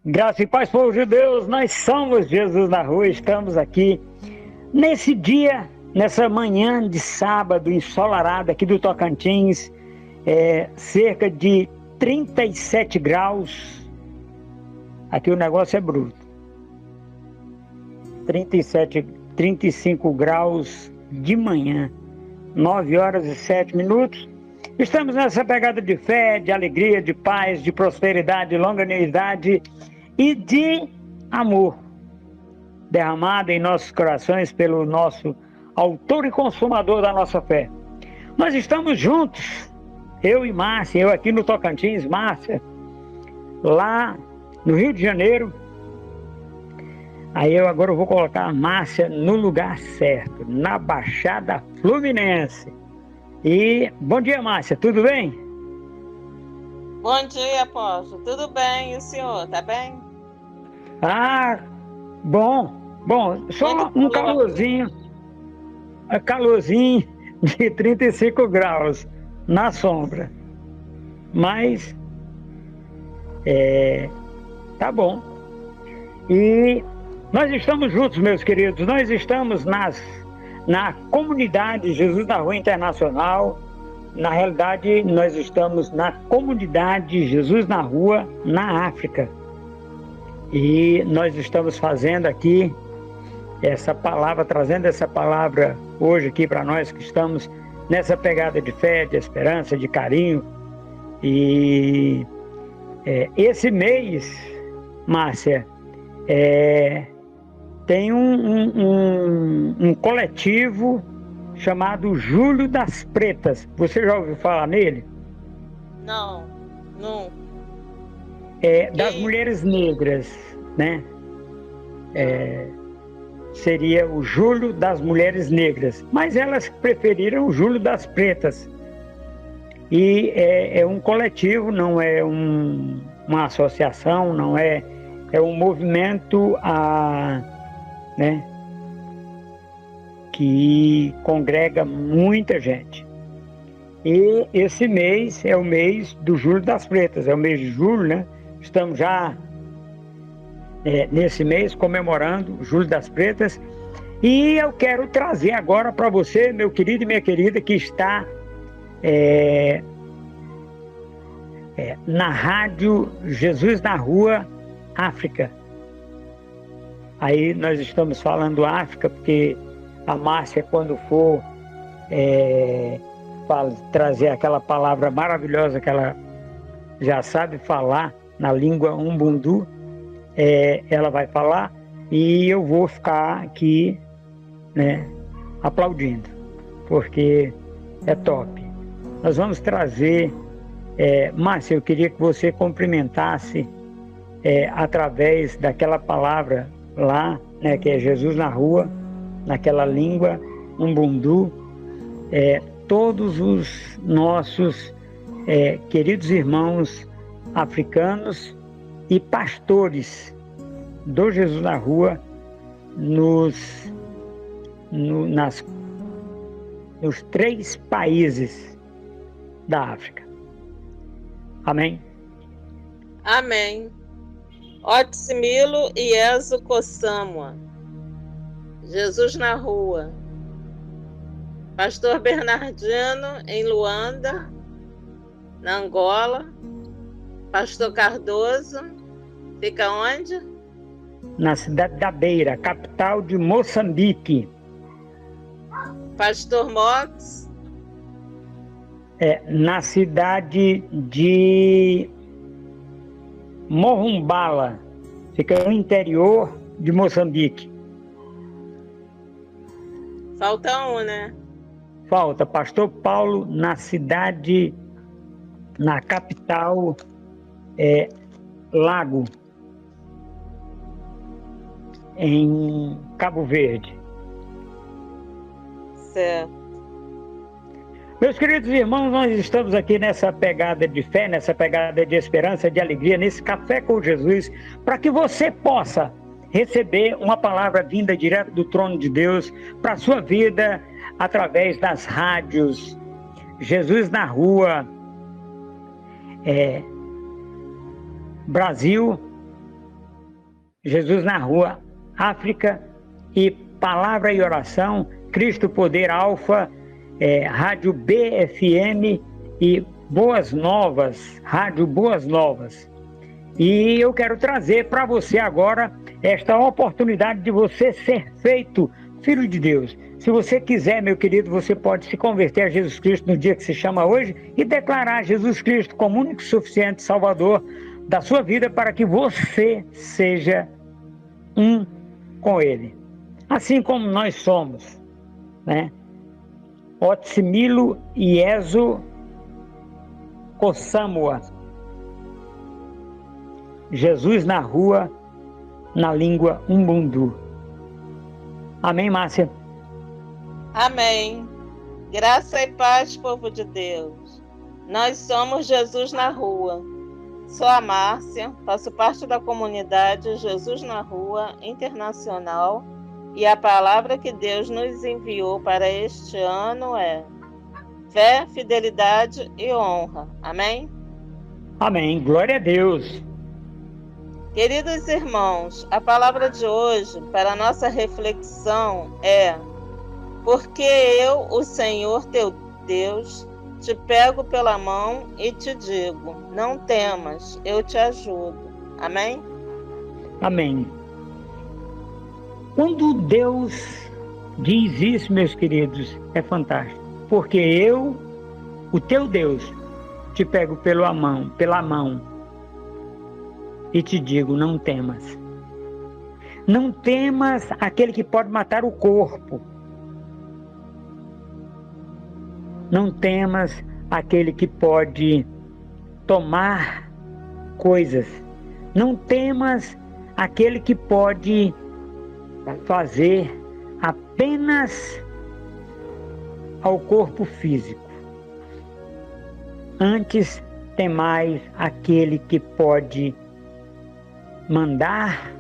Graça e paz, povo de Deus, nós somos Jesus na Rua, estamos aqui nesse dia, nessa manhã de sábado ensolarada aqui do Tocantins, cerca de 37 graus, aqui o negócio é bruto, 37, 35 graus de manhã, 9 horas e 7 minutos. Estamos nessa pegada de fé, de alegria, de paz, de prosperidade, de longanimidade e de amor derramado em nossos corações pelo nosso autor e consumador da nossa fé. Nós estamos juntos, eu e Márcia, eu aqui no Tocantins, Márcia, lá no Rio de Janeiro. Aí eu agora vou colocar a Márcia no lugar certo, na Baixada Fluminense. E bom dia, Márcia, tudo bem? Bom dia, apóstolo. Tudo bem? E o senhor, tá bem? Ah, bom, só um calorzinho de 35 graus na sombra, mas tá bom. E nós estamos juntos, meus queridos, nós estamos na comunidade Jesus na Rua Internacional. Na realidade, nós estamos na comunidade Jesus na Rua, na África. E nós estamos fazendo aqui essa palavra, trazendo essa palavra hoje aqui para nós que estamos nessa pegada de fé, de esperança, de carinho. E esse mês, Márcia, tem um coletivo chamado Julho das Pretas. Você já ouviu falar nele? Não. Das mulheres negras, né? Seria o Julho das Mulheres Negras, mas elas preferiram o Julho das Pretas. E é um coletivo, não é uma associação, não é um movimento né, que congrega muita gente. E esse mês é o mês do Julho das Pretas, é o mês de julho, né? Estamos já nesse mês comemorando o Julho das Pretas. E eu quero trazer agora para você, meu querido e minha querida, que está na rádio Jesus na Rua, África. Aí nós estamos falando África porque a Márcia, quando for trazer aquela palavra maravilhosa que ela já sabe falar na língua umbundu, ela vai falar e eu vou ficar aqui, né, aplaudindo, porque é top. Nós vamos trazer, Márcia, eu queria que você cumprimentasse através daquela palavra lá, né, que é Jesus na Rua, naquela língua umbundu, todos os nossos queridos irmãos africanos e pastores do Jesus na Rua nos 3 países da África. Amém? Amém. Otsimilo e Ezo Kossamwa, Jesus na Rua. Pastor Bernardino, em Luanda, na Angola. Pastor Cardoso, fica onde? Na cidade da Beira, capital de Moçambique. Pastor Mox? Na cidade de Morumbala, fica no interior de Moçambique. Falta um, né? Falta Pastor Paulo na capital Lago, em Cabo Verde. Certo. Meus queridos irmãos, nós estamos aqui nessa pegada de fé, nessa pegada de esperança, de alegria, nesse Café com Jesus, para que você possa receber uma palavra vinda direto do trono de Deus para a sua vida, através das rádios Jesus na Rua, Brasil, Jesus na Rua, África, e Palavra e Oração, Cristo Poder Alfa, Rádio BFM e Boas Novas, Rádio Boas Novas. E eu quero trazer para você agora esta oportunidade de você ser feito filho de Deus. Se você quiser, meu querido, você pode se converter a Jesus Cristo no dia que se chama hoje e declarar Jesus Cristo como único e suficiente Salvador da sua vida para que você seja um com Ele. Assim como nós somos, né? Otsimilo Ieso Kossamua. Jesus na Rua, na língua Umbundu. Amém, Márcia? Amém. Graça e paz, povo de Deus. Nós somos Jesus na Rua. Sou a Márcia, faço parte da comunidade Jesus na Rua Internacional e a palavra que Deus nos enviou para este ano é fé, fidelidade e honra. Amém? Amém. Glória a Deus. Queridos irmãos, a palavra de hoje para a nossa reflexão é: porque eu, o Senhor teu Deus, te pego pela mão e te digo, não temas, eu te ajudo. Amém? Amém. Quando Deus diz isso, meus queridos, é fantástico. Porque eu, o teu Deus, te pego pela mão e te digo, não temas. Não temas aquele que pode matar o corpo. Não temas aquele que pode tomar coisas. Não temas aquele que pode fazer apenas ao corpo físico. Antes temais aquele que pode mandar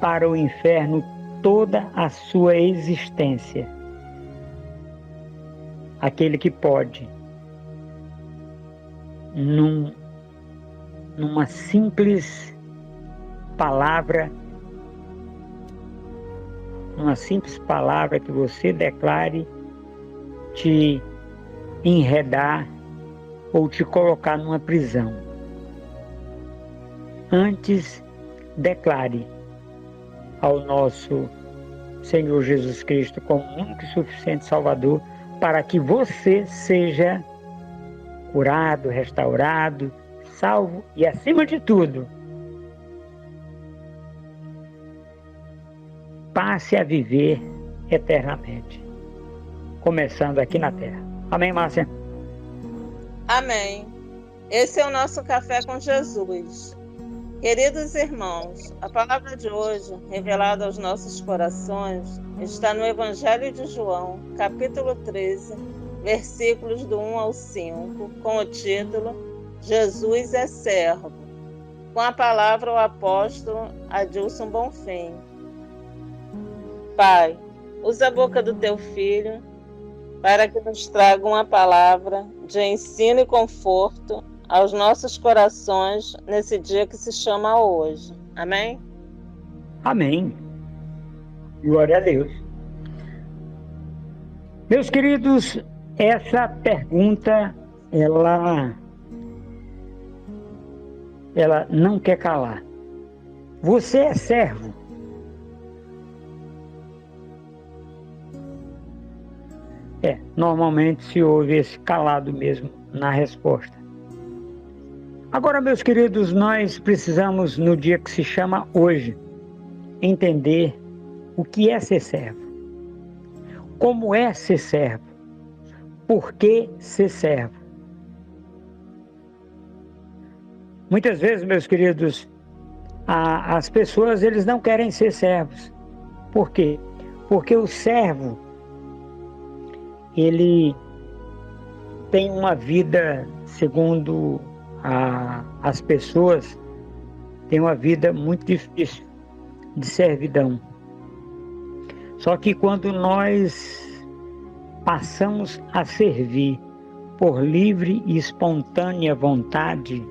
para o inferno toda a sua existência. Aquele que pode, numa simples palavra, que você declare, te enredar ou te colocar numa prisão. Antes, declare ao nosso Senhor Jesus Cristo como único e suficiente Salvador, para que você seja curado, restaurado, salvo e, acima de tudo, passe a viver eternamente, começando aqui na Terra. Amém, Márcia? Amém. Esse é o nosso Café com Jesus. Queridos irmãos, a palavra de hoje, revelada aos nossos corações, está no Evangelho de João, capítulo 13, versículos do 1 ao 5, com o título Jesus é servo, com a palavra o apóstolo Adilson Bonfim. Pai, usa a boca do teu filho para que nos traga uma palavra de ensino e conforto aos nossos corações nesse dia que se chama hoje. Amém? Amém. Glória a Deus. Meus queridos, essa pergunta, ela não quer calar. Você é servo? Normalmente se ouve esse calado mesmo na resposta. Agora, meus queridos, nós precisamos, no dia que se chama hoje, entender o que é ser servo. Como é ser servo? Por que ser servo? Muitas vezes, meus queridos, as pessoas, eles não querem ser servos. Por quê? Porque o servo, ele tem uma vida, segundo as pessoas, tem uma vida muito difícil de servidão. Só que quando nós passamos a servir por livre e espontânea vontade,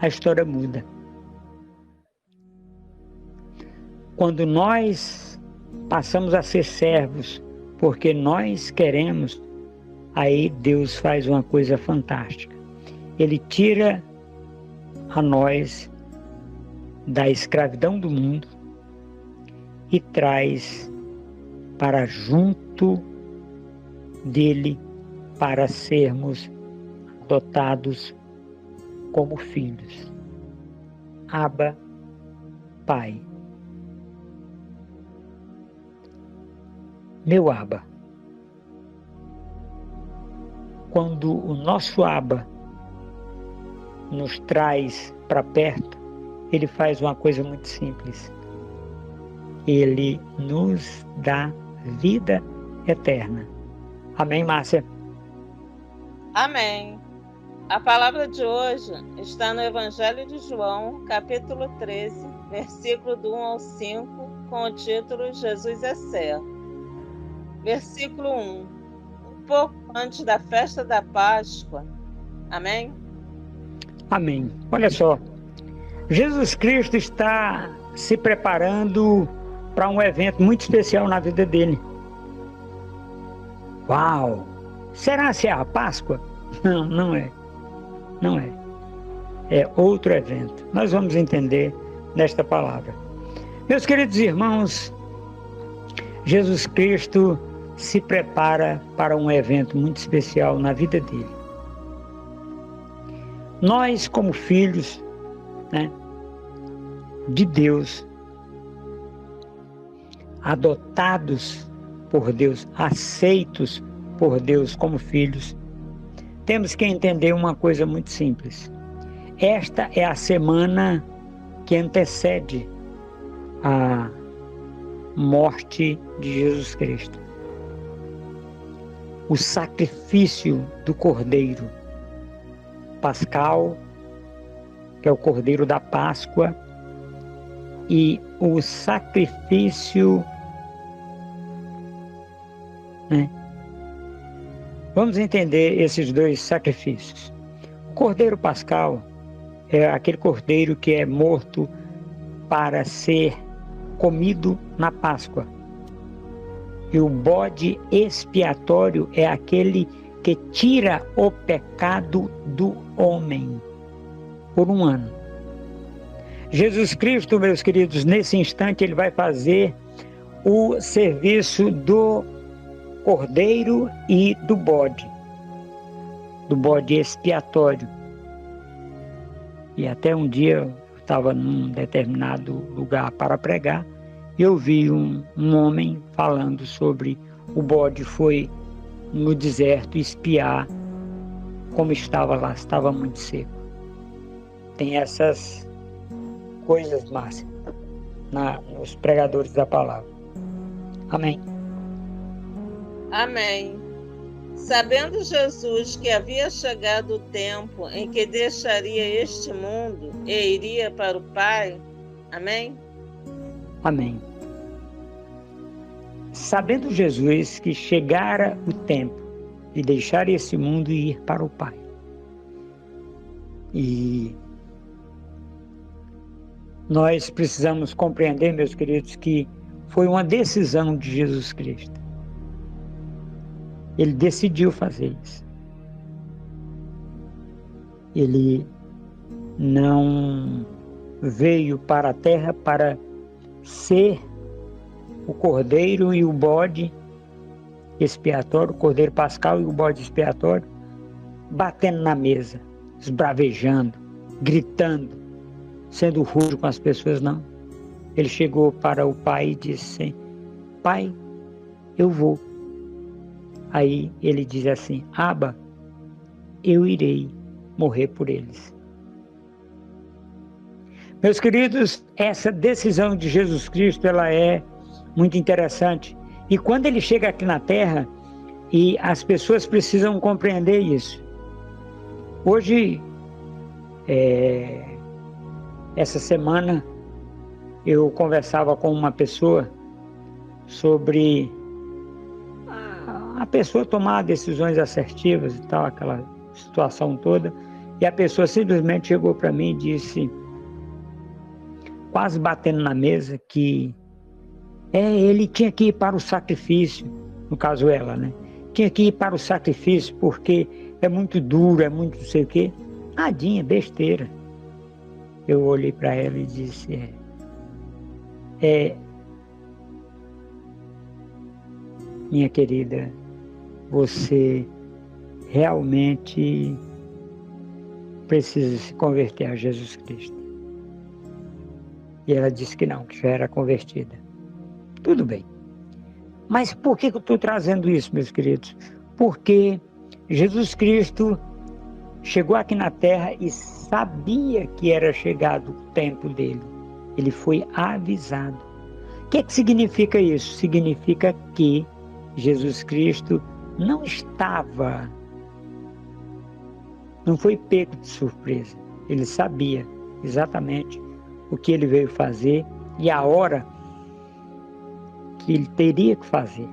a história muda. Quando nós passamos a ser servos porque nós queremos, aí Deus faz uma coisa fantástica. Ele tira a nós da escravidão do mundo e traz para junto dele para sermos adotados como filhos. Abba, Pai. Meu Abba. Quando o nosso Abba nos traz para perto, ele faz uma coisa muito simples. Ele nos dá vida eterna. Amém, Márcia? Amém. A palavra de hoje está no Evangelho de João, capítulo 13, versículo do 1 ao 5, com o título Jesus é servo. Versículo 1. Um pouco antes da festa da Páscoa. Amém? Amém. Olha só. Jesus Cristo está se preparando para um evento muito especial na vida dele. Uau! Será que é a Páscoa? Não, não é. Não é. É outro evento. Nós vamos entender nesta palavra. Meus queridos irmãos, Jesus Cristo se prepara para um evento muito especial na vida dele. Nós, como filhos, de Deus, adotados por Deus, aceitos por Deus como filhos, temos que entender uma coisa muito simples. Esta é a semana que antecede a morte de Jesus Cristo. O sacrifício do Cordeiro Pascal, que é o Cordeiro da Páscoa, e o sacrifício, Vamos entender esses dois sacrifícios. O Cordeiro Pascal é aquele cordeiro que é morto para ser comido na Páscoa. E o bode expiatório é aquele que tira o pecado do homem por um ano. Jesus Cristo, meus queridos, nesse instante ele vai fazer o serviço do cordeiro e do bode expiatório. E até um dia eu estava num determinado lugar para pregar e eu vi um homem falando sobre o bode foi no deserto espiar como estava lá, estava muito seco. Tem essas coisas, Márcia, nos pregadores da palavra. Amém. Amém. Sabendo Jesus que havia chegado o tempo em que deixaria este mundo e iria para o Pai. Amém? Amém. Sabendo Jesus que chegara o tempo de deixar esse mundo e ir para o Pai. E nós precisamos compreender, meus queridos, que foi uma decisão de Jesus Cristo. Ele decidiu fazer isso. Ele não veio para a terra para ser o cordeiro e o bode expiatório, o cordeiro pascal e o bode expiatório, batendo na mesa, esbravejando, gritando, sendo rude com as pessoas, não. Ele chegou para o Pai e disse: Pai, eu vou. Aí ele diz assim: Abba, eu irei morrer por eles. Meus queridos, essa decisão de Jesus Cristo, ela é muito interessante. E quando ele chega aqui na Terra, e as pessoas precisam compreender isso. Hoje, essa semana, eu conversava com uma pessoa sobre a pessoa tomar decisões assertivas e tal, aquela situação toda. E a pessoa simplesmente chegou para mim e disse, quase batendo na mesa, que ele tinha que ir para o sacrifício, no caso ela, né? Tinha que ir para o sacrifício porque é muito duro, é muito não sei o quê. Tadinha, besteira. Eu olhei para ela e disse, minha querida, você realmente precisa se converter a Jesus Cristo. E ela disse que não, que já era convertida. Tudo bem. Mas por que eu estou trazendo isso, meus queridos? Porque Jesus Cristo chegou aqui na Terra e sabia que era chegado o tempo dele. Ele foi avisado. O que significa isso? Significa que Jesus Cristo não foi pego de surpresa. Ele sabia exatamente o que ele veio fazer e a hora que ele teria que fazer.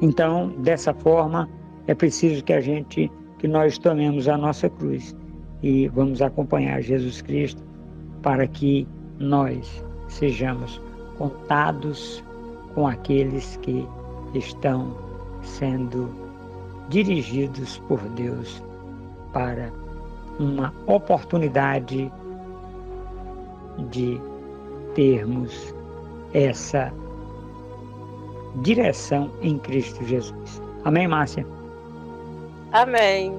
Então, dessa forma, é preciso que nós tomemos a nossa cruz e vamos acompanhar Jesus Cristo para que nós sejamos contados com aqueles que estão sendo dirigidos por Deus para uma oportunidade de termos essa direção em Cristo Jesus. Amém, Márcia? Amém.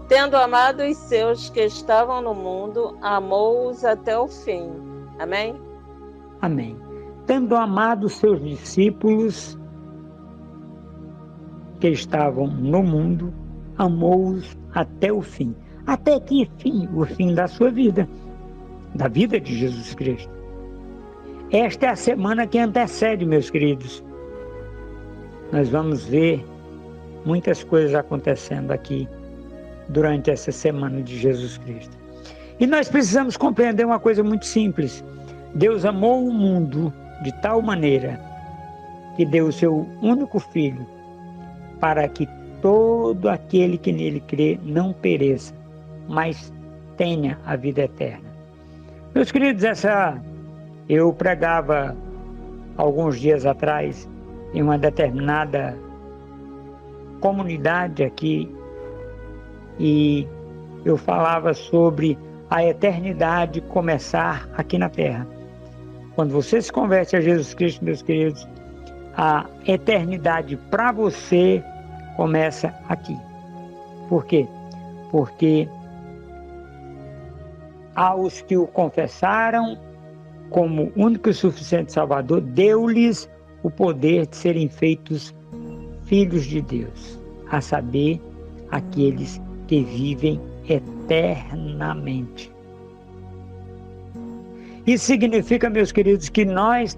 Tendo amado os seus que estavam no mundo, amou-os até o fim. Amém? Amém. Tendo amado os seus discípulos que estavam no mundo, amou-os até o fim. Até que fim? O fim da sua vida, da vida de Jesus Cristo. Esta é a semana que antecede, meus queridos. Nós vamos ver muitas coisas acontecendo aqui durante essa semana de Jesus Cristo. E nós precisamos compreender uma coisa muito simples. Deus amou o mundo de tal maneira que deu o seu único Filho para que todo aquele que nele crê não pereça, mas tenha a vida eterna. Meus queridos, eu pregava alguns dias atrás em uma determinada comunidade aqui e eu falava sobre a eternidade começar aqui na Terra. Quando você se converte a Jesus Cristo, meus queridos, a eternidade para você começa aqui. Por quê? Porque aos que o confessaram como único e suficiente Salvador, deu-lhes o poder de serem feitos filhos de Deus, a saber, aqueles que vivem eternamente. Isso significa, meus queridos, que nós,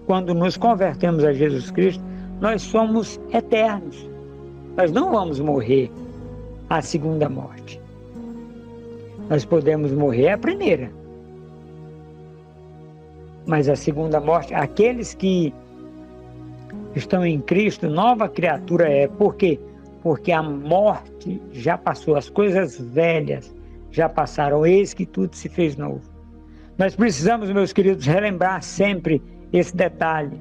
quando nos convertemos a Jesus Cristo, nós somos eternos. Nós não vamos morrer a segunda morte. Nós podemos morrer a primeira. Mas a segunda morte, aqueles que estão em Cristo, nova criatura é. Por quê? Porque a morte já passou, as coisas velhas já passaram, eis que tudo se fez novo. Nós precisamos, meus queridos, relembrar sempre esse detalhe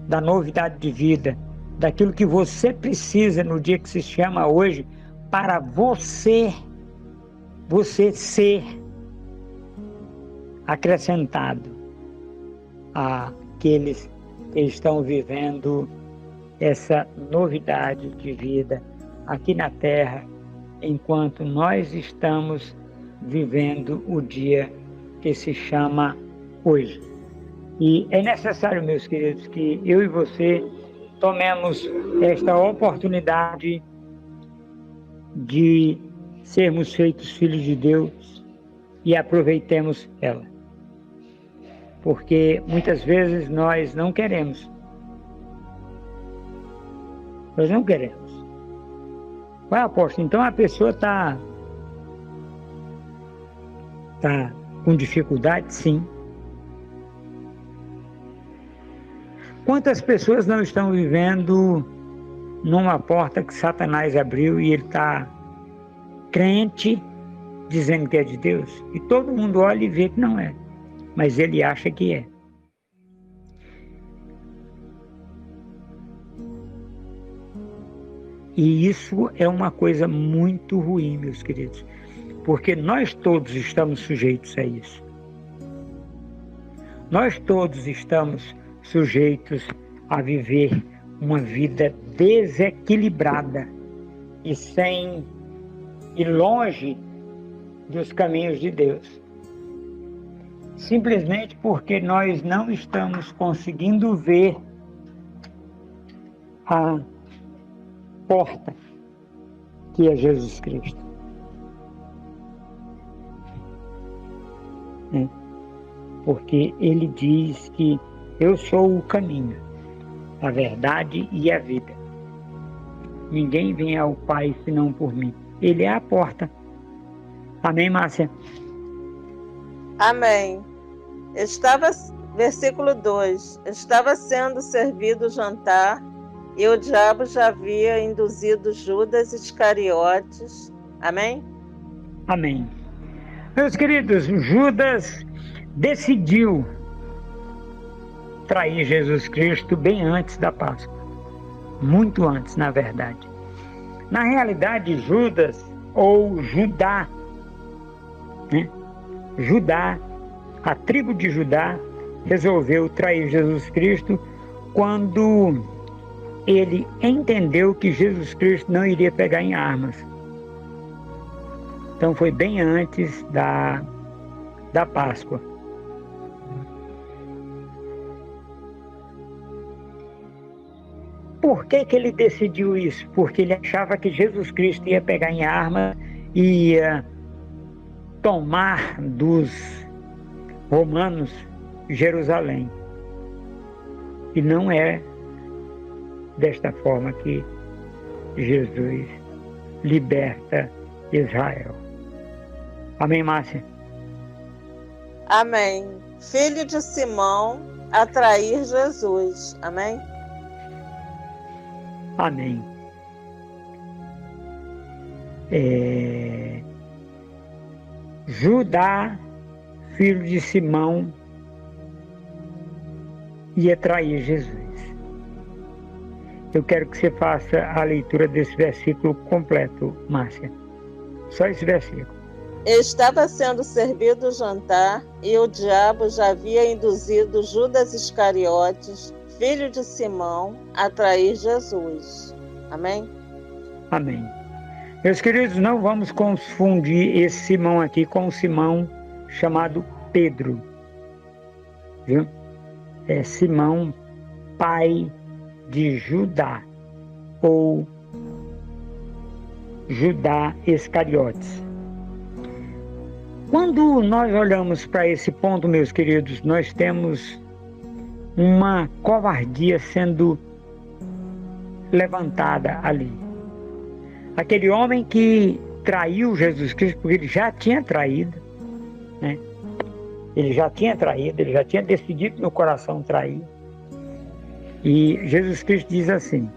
da novidade de vida, daquilo que você precisa no dia que se chama hoje, para você ser acrescentado àqueles que estão vivendo essa novidade de vida aqui na Terra, enquanto nós estamos vivendo o dia que se chama hoje. E é necessário, meus queridos, que eu e você tomemos esta oportunidade de sermos feitos filhos de Deus e aproveitemos ela. Porque muitas vezes nós não queremos. Nós não queremos. Ué, apóstolo, então a pessoa está com dificuldade? Sim. Quantas pessoas não estão vivendo numa porta que Satanás abriu e ele está crente dizendo que é de Deus, e todo mundo olha e vê que não é, mas ele acha que é. E isso é uma coisa muito ruim, meus queridos, porque nós todos estamos sujeitos a isso. Nós todos estamos sujeitos a viver uma vida desequilibrada e longe dos caminhos de Deus. Simplesmente porque nós não estamos conseguindo ver a porta que é Jesus Cristo. Porque ele diz que eu sou o caminho, a verdade e a vida. Ninguém vem ao Pai senão por mim. Ele é a porta. Amém, Márcia? Amém. Versículo 2. Estava sendo servido o jantar e o diabo já havia induzido Judas Iscariotes. Amém? Amém. Meus queridos, Judas decidiu trair Jesus Cristo bem antes da Páscoa. Muito antes, na verdade. Na realidade, Judas, ou Judá, Judá, a tribo de Judá, resolveu trair Jesus Cristo quando ele entendeu que Jesus Cristo não iria pegar em armas. Então foi bem antes da Páscoa. Por que ele decidiu isso? Porque ele achava que Jesus Cristo ia pegar em armas e ia tomar dos romanos Jerusalém. E não é desta forma que Jesus liberta Israel. Amém, Márcia? Amém. Filho de Simão, atrair Jesus. Amém? Amém. Judá, filho de Simão, ia trair Jesus. Eu quero que você faça a leitura desse versículo completo, Márcia. Só esse versículo. Estava sendo servido o jantar e o diabo já havia induzido Judas Iscariotes, filho de Simão, a trair Jesus. Amém? Amém. Meus queridos, não vamos confundir esse Simão aqui com o Simão chamado Pedro. Viu? É Simão, pai de Judá, ou Judá Iscariotes. Quando nós olhamos para esse ponto, meus queridos, nós temos uma covardia sendo levantada ali. Aquele homem que traiu Jesus Cristo, porque ele já tinha traído, né? Ele já tinha traído, ele já tinha decidido no coração trair. E Jesus Cristo diz assim: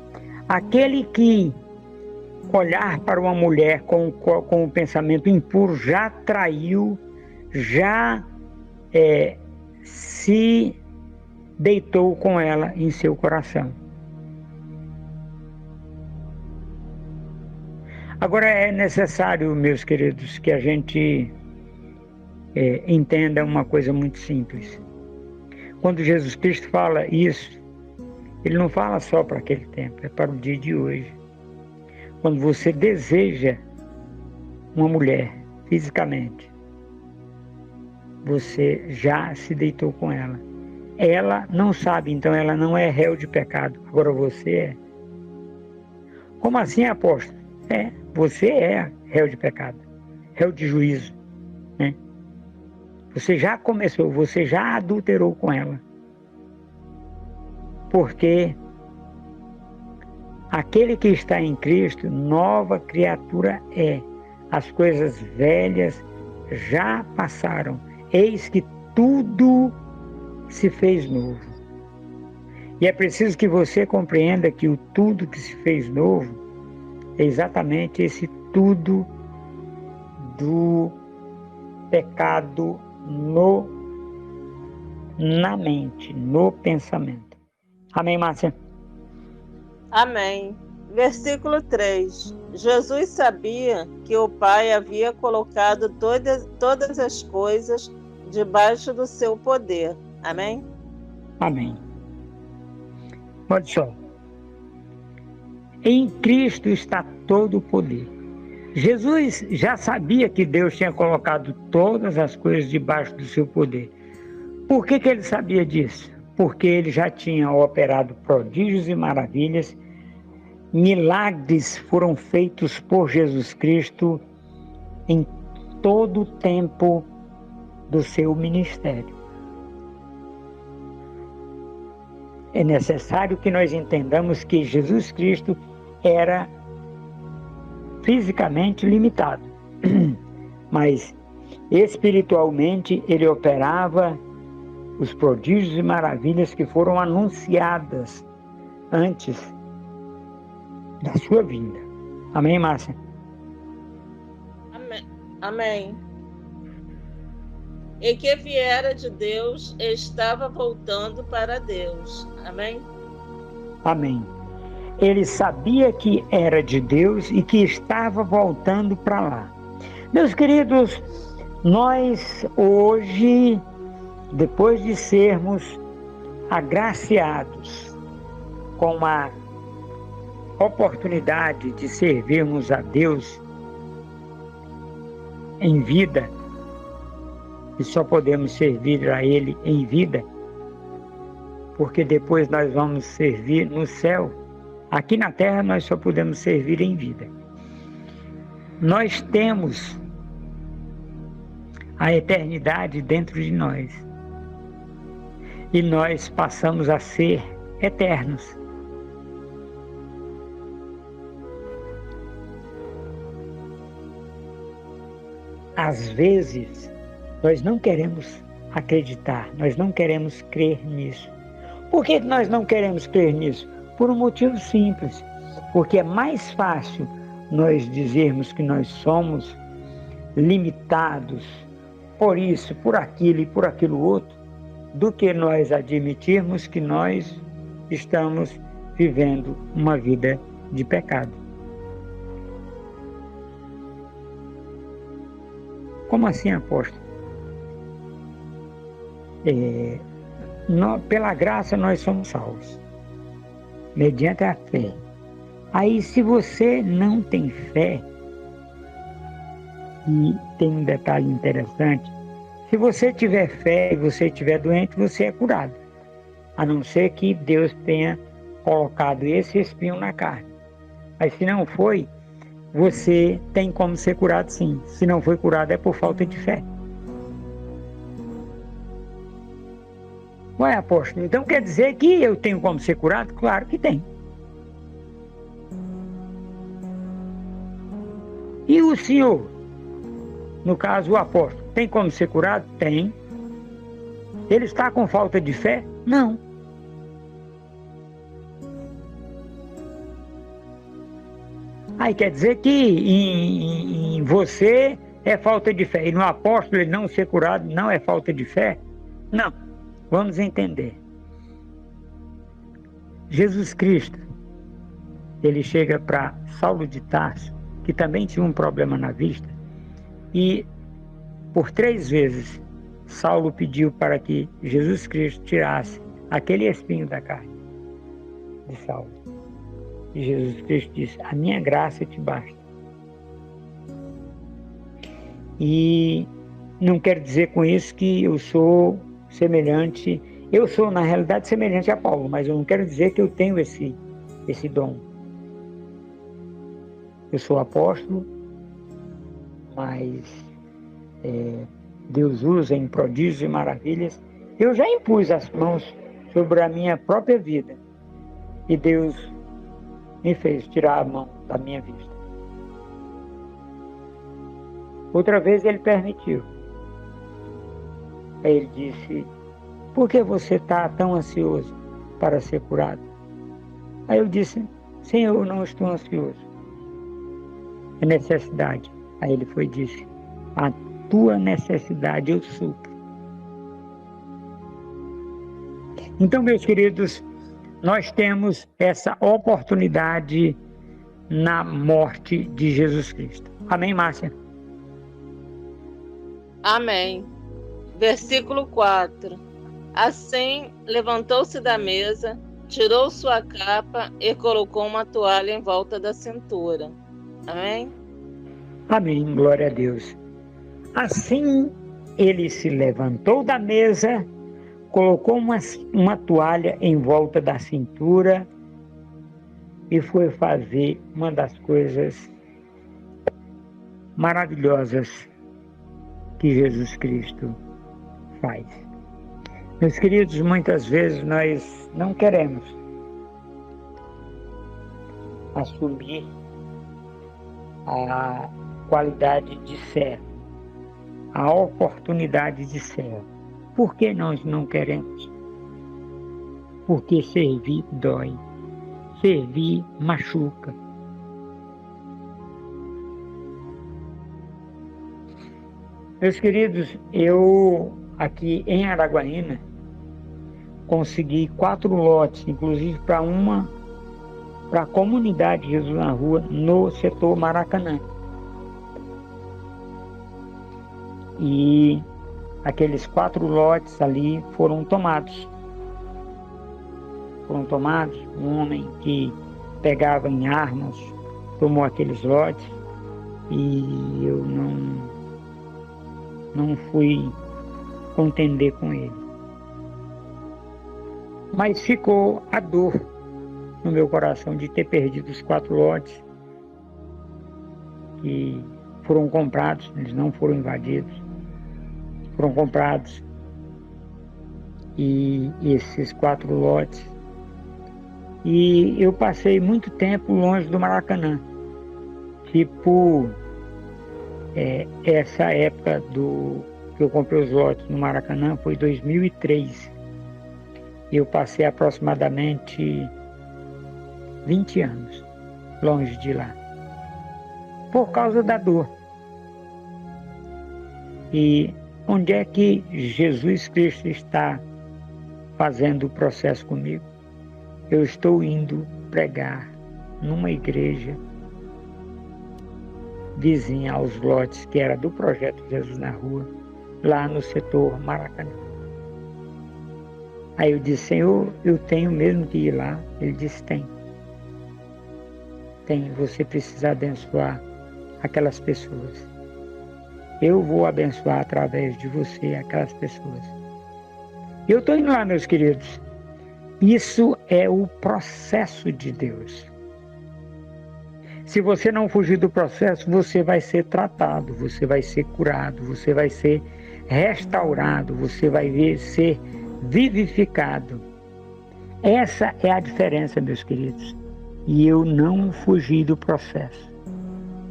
aquele que olhar para uma mulher com um pensamento impuro já traiu, já se deitou com ela em seu coração. Agora é necessário, meus queridos, que a gente entenda uma coisa muito simples. Quando Jesus Cristo fala isso, ele não fala só para aquele tempo, é para o dia de hoje. Quando você deseja uma mulher fisicamente, você já se deitou com ela. Ela não sabe, então ela não é réu de pecado. Agora você é. Como assim, apóstolo? Você é réu de pecado, réu de juízo, né? Você já começou, você já adulterou com ela. Porque aquele que está em Cristo, nova criatura é. As coisas velhas já passaram. Eis que tudo se fez novo. E é preciso que você compreenda que o tudo que se fez novo é exatamente esse tudo do pecado na mente, no pensamento. Amém, Márcia? Amém. Versículo 3. Jesus sabia que o Pai havia colocado todas as coisas debaixo do seu poder. Amém? Amém. Olha só. Em Cristo está todo o poder. Jesus já sabia que Deus tinha colocado todas as coisas debaixo do seu poder. Por que ele sabia disso? Porque ele já tinha operado prodígios e maravilhas. Milagres foram feitos por Jesus Cristo em todo o tempo do seu ministério. É necessário que nós entendamos que Jesus Cristo era fisicamente limitado, mas espiritualmente ele operava os prodígios e maravilhas que foram anunciadas antes da sua vinda. Amém, Márcia? Amém. Amém. E que viera de Deus estava voltando para Deus. Amém? Amém. Ele sabia que era de Deus e que estava voltando para lá. Meus queridos, nós hoje, depois de sermos agraciados com a oportunidade de servirmos a Deus em vida, e só podemos servir a Ele em vida, porque depois nós vamos servir no céu. Aqui na terra nós só podemos servir em vida. Nós temos a eternidade dentro de nós e nós passamos a ser eternos. Às vezes, nós não queremos acreditar, nós não queremos crer nisso. Por que nós não queremos crer nisso? Por um motivo simples, porque é mais fácil nós dizermos que nós somos limitados por isso, por aquilo e por aquilo outro, do que nós admitirmos que nós estamos vivendo uma vida de pecado. Como assim, apóstolo? Pela graça nós somos salvos, mediante a fé. Aí, se você não tem fé, e tem um detalhe interessante, se você tiver fé e você estiver doente, você é curado, a não ser que Deus tenha colocado esse espinho na carne. Mas se não foi, você tem como ser curado sim. Se não foi curado, é por falta de fé. Ué, apóstolo, então quer dizer que eu tenho como ser curado? Claro que tem. E o senhor, no caso o apóstolo, tem como ser curado? Tem. Ele está com falta de fé? Não. Aí quer dizer que em você é falta de fé. E no apóstolo ele não ser curado não é falta de fé? Não. Vamos entender. Jesus Cristo, ele chega para Saulo de Tarso, que também tinha um problema na vista, e por 3 vezes Saulo pediu para que Jesus Cristo tirasse aquele espinho da carne de Saulo. E Jesus Cristo disse: a minha graça te basta. E não quero dizer com isso que eu sou semelhante, eu sou na realidade semelhante a Paulo, mas eu não quero dizer que eu tenho esse dom. Eu sou apóstolo, mas Deus usa em prodígios e maravilhas. Eu já impus as mãos sobre a minha própria vida e Deus me fez tirar a mão da minha vista. Outra vez ele permitiu. Aí ele disse: por que você está tão ansioso para ser curado? Aí eu disse: Senhor, eu não estou ansioso. É necessidade. Aí ele foi e disse: a tua necessidade eu supro. Então, meus queridos, nós temos essa oportunidade na morte de Jesus Cristo. Amém, Márcia? Amém. Versículo 4. Assim, levantou-se da mesa, tirou sua capa e colocou uma toalha em volta da cintura. Amém? Amém, glória a Deus. Assim, ele se levantou da mesa, colocou uma toalha em volta da cintura e foi fazer uma das coisas maravilhosas que Jesus Cristo faz. Meus queridos, muitas vezes nós não queremos assumir a qualidade de servo, a oportunidade de servo. Por que nós não queremos? Porque servir dói, servir machuca. Meus queridos, eu aqui em Araguaína consegui 4 lotes, inclusive para a comunidade Jesus na Rua, no setor Maracanã. E aqueles 4 lotes ali foram tomados. Um homem que pegava em armas tomou aqueles lotes e eu não fui contender com ele. Mas ficou a dor no meu coração de ter perdido os 4 lotes que foram comprados, eles não foram invadidos, foram comprados. E esses 4 lotes. E eu passei muito tempo longe do Maracanã. Tipo, essa época que eu comprei os lotes no Maracanã foi 2003. Eu passei aproximadamente 20 anos longe de lá, por causa da dor. E onde é que Jesus Cristo está fazendo o processo comigo? Eu estou indo pregar numa igreja vizinha aos lotes que era do projeto Jesus na Rua, lá no setor Maracanã. Aí eu disse: Senhor, eu tenho mesmo que ir lá? Ele disse: tem, você precisa abençoar aquelas pessoas. Eu vou abençoar através de você aquelas pessoas. Eu estou indo lá, meus queridos. Isso é o processo de Deus. Se você não fugir do processo, você vai ser tratado, você vai ser curado, você vai ser restaurado, você vai ser vivificado. Essa é a diferença, meus queridos. E eu não fugi do processo.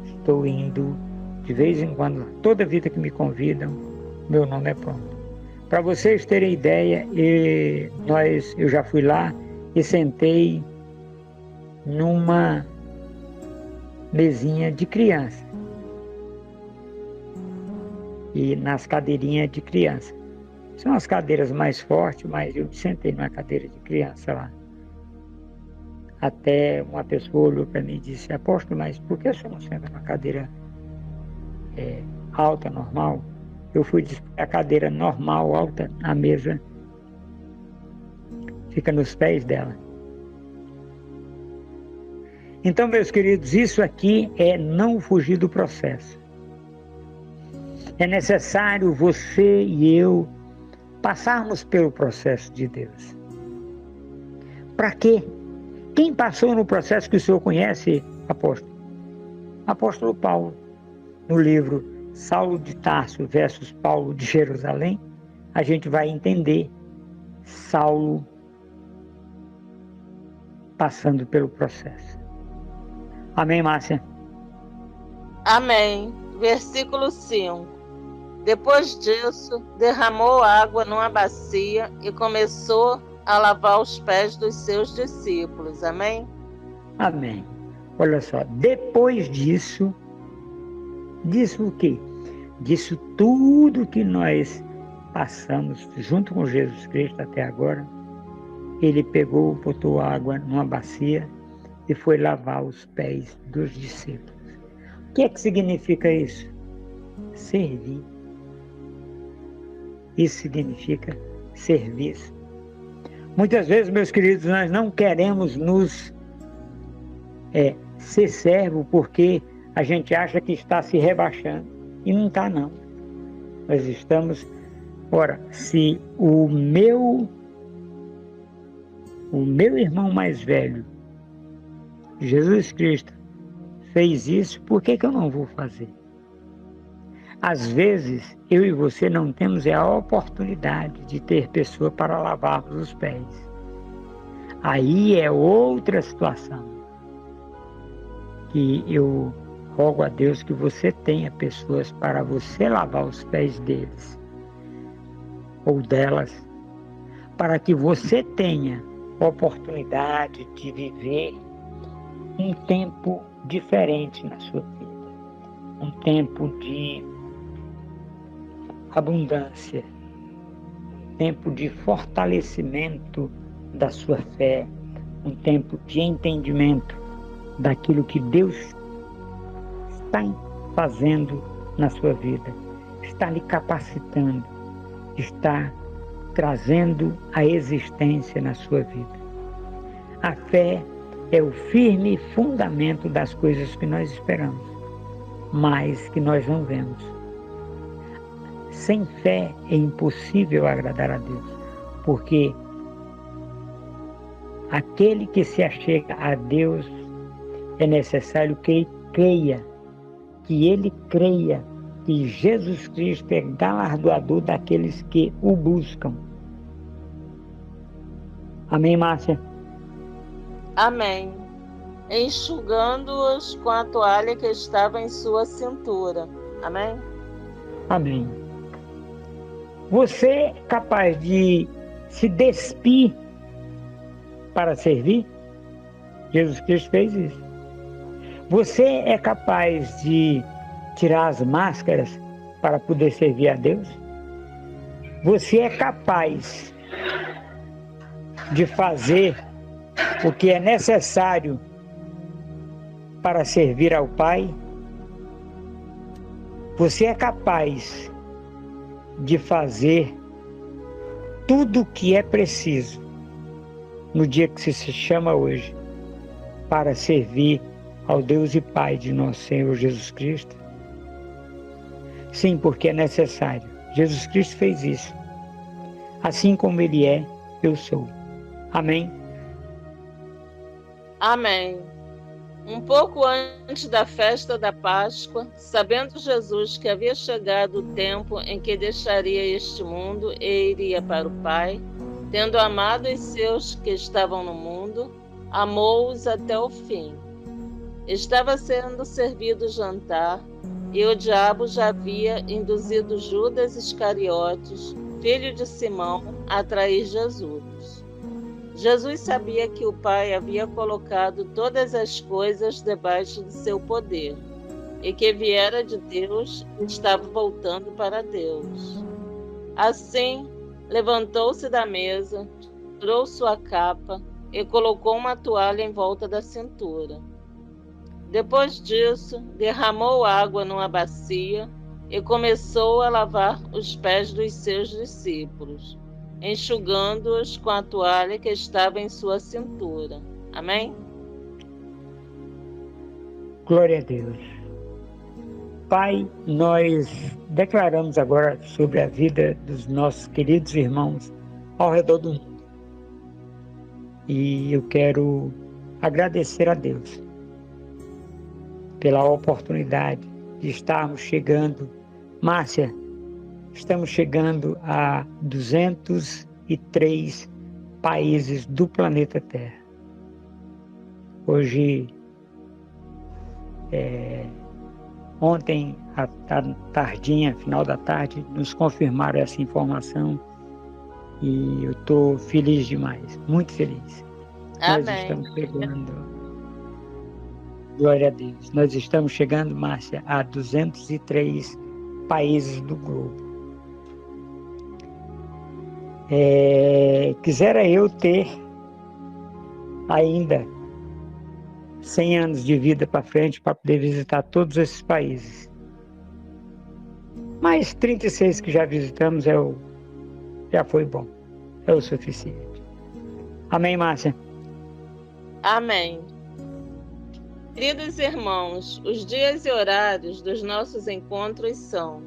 Estou indo de vez em quando, toda vida que me convidam, meu nome é pronto. Para vocês terem ideia, eu já fui lá e sentei numa mesinha de criança. E nas cadeirinhas de criança. São as cadeiras mais fortes, mas eu sentei numa cadeira de criança lá. Até uma pessoa olhou para mim e disse: apóstolo, mas por que você não senta numa cadeira alta, normal? Eu fui dizer: a cadeira normal, alta, a mesa fica nos pés dela. Então, meus queridos, isso aqui é não fugir do processo. É necessário você e eu passarmos pelo processo de Deus. Para quê? Quem passou no processo que o senhor conhece, apóstolo? Apóstolo Paulo, no livro Saulo de Tarso versus Paulo de Jerusalém, a gente vai entender Saulo passando pelo processo. Amém, Márcia? Amém. Versículo 5. Depois disso, derramou água numa bacia e começou a lavar os pés dos seus discípulos. Amém? Amém. Olha só, depois disso o quê? disso tudo que nós passamos junto com Jesus Cristo até agora, ele pegou, botou água numa bacia e foi lavar os pés dos discípulos. O que é que significa isso? Servir. Isso significa serviço. Muitas vezes, meus queridos, nós não queremos nos ser servo porque a gente acha que está se rebaixando. E não está, não. Nós estamos... Ora, se o meu irmão mais velho, Jesus Cristo, fez isso, por que eu não vou fazer? Às vezes, eu e você não temos a oportunidade de ter pessoa para lavarmos os pés. Aí é outra situação. Que eu rogo a Deus que você tenha pessoas para você lavar os pés deles ou delas, para que você tenha oportunidade de viver um tempo diferente na sua vida, um tempo de abundância, um tempo de fortalecimento da sua fé, um tempo de entendimento daquilo que Deus está fazendo na sua vida, está lhe capacitando, está trazendo a existência na sua vida. A fé é o firme fundamento das coisas que nós esperamos, mas que nós não vemos. Sem fé é impossível agradar a Deus, porque aquele que se achega a Deus é necessário que ele creia que Jesus Cristo é galardoador daqueles que o buscam. Amém, Márcia? Amém. Enxugando-os com a toalha que estava em sua cintura. Amém? Amém. Você é capaz de se despir para servir? Jesus Cristo fez isso. Você é capaz de tirar as máscaras para poder servir a Deus? Você é capaz de fazer o que é necessário para servir ao Pai? Você é capaz de fazer tudo o que é preciso no dia que se chama hoje para servir ao Deus e Pai de nosso Senhor Jesus Cristo? Sim, porque é necessário. Jesus Cristo fez isso. Assim como Ele é, eu sou. Amém? Amém. Um pouco antes da festa da Páscoa, sabendo Jesus que havia chegado o tempo em que deixaria este mundo e iria para o Pai, tendo amado os seus que estavam no mundo, amou-os até o fim. Estava sendo servido o jantar, e o diabo já havia induzido Judas Iscariotes, filho de Simão, a trair Jesus. Jesus sabia que o Pai havia colocado todas as coisas debaixo de seu poder, e que viera de Deus e estava voltando para Deus. Assim, levantou-se da mesa, tirou sua capa e colocou uma toalha em volta da cintura. Depois disso, derramou água numa bacia e começou a lavar os pés dos seus discípulos, enxugando-os com a toalha que estava em sua cintura. Amém? Glória a Deus. Pai, nós declaramos agora sobre a vida dos nossos queridos irmãos ao redor do mundo. E eu quero agradecer a Deus pela oportunidade de estarmos chegando. Márcia, estamos chegando a 203 países do planeta Terra. Hoje, ontem, à tardinha, final da tarde, nos confirmaram essa informação e eu estou feliz demais, muito feliz. Amém. Nós estamos chegando... Glória a Deus. Nós estamos chegando, Márcia, a 203 países do globo. Quisera eu ter ainda 100 anos de vida para frente para poder visitar todos esses países. Mas 36 que já visitamos já foi bom, é o suficiente. Amém, Márcia? Amém. Queridos irmãos, os dias e horários dos nossos encontros são: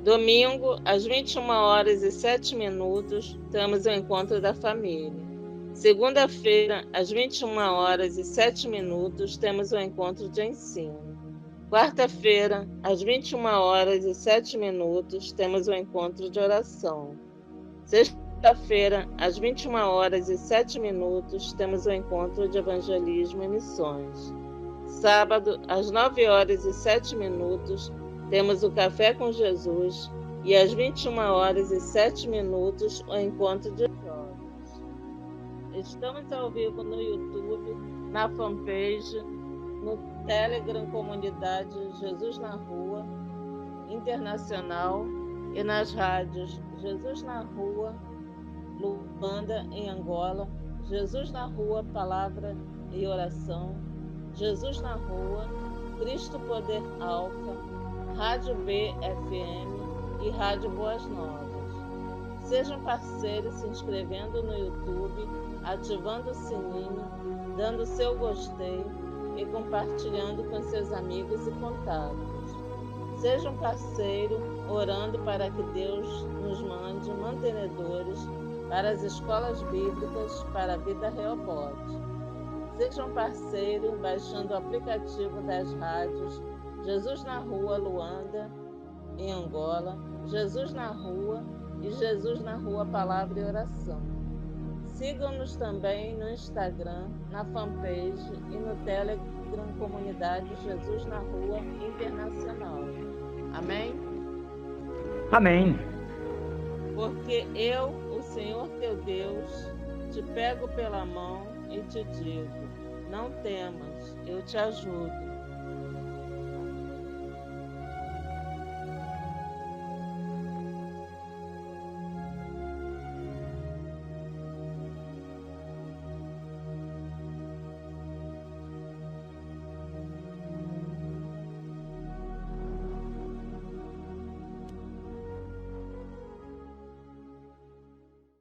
domingo, às 21h07, temos o encontro da família. Segunda-feira, às 21h07, temos o encontro de ensino. Quarta-feira, às 21h07, temos o encontro de oração. Sexta-feira, às 21h07, temos o encontro de evangelismo e missões. Sábado, às 9h07, temos o Café com Jesus e às 21h07, o encontro de jovens. Estamos ao vivo no YouTube, na fanpage, no Telegram Comunidade Jesus na Rua Internacional e nas rádios Jesus na Rua, Luanda, em Angola, Jesus na Rua, Palavra e Oração, Jesus na Rua, Cristo Poder Alfa, Rádio BFM e Rádio Boas Novas. Sejam parceiros se inscrevendo no YouTube, ativando o sininho, dando seu gostei e compartilhando com seus amigos e contatos. Sejam parceiro orando para que Deus nos mande mantenedores para as escolas bíblicas para a Vida Rehoboth. Sejam parceiro baixando o aplicativo das rádios Jesus na Rua Luanda, em Angola, Jesus na Rua e Jesus na Rua Palavra e Oração. Sigam-nos também no Instagram, na fanpage e no Telegram Comunidade Jesus na Rua Internacional. Amém? Amém. Porque eu, o Senhor teu Deus, te pego pela mão e te digo: não temas, eu te ajudo.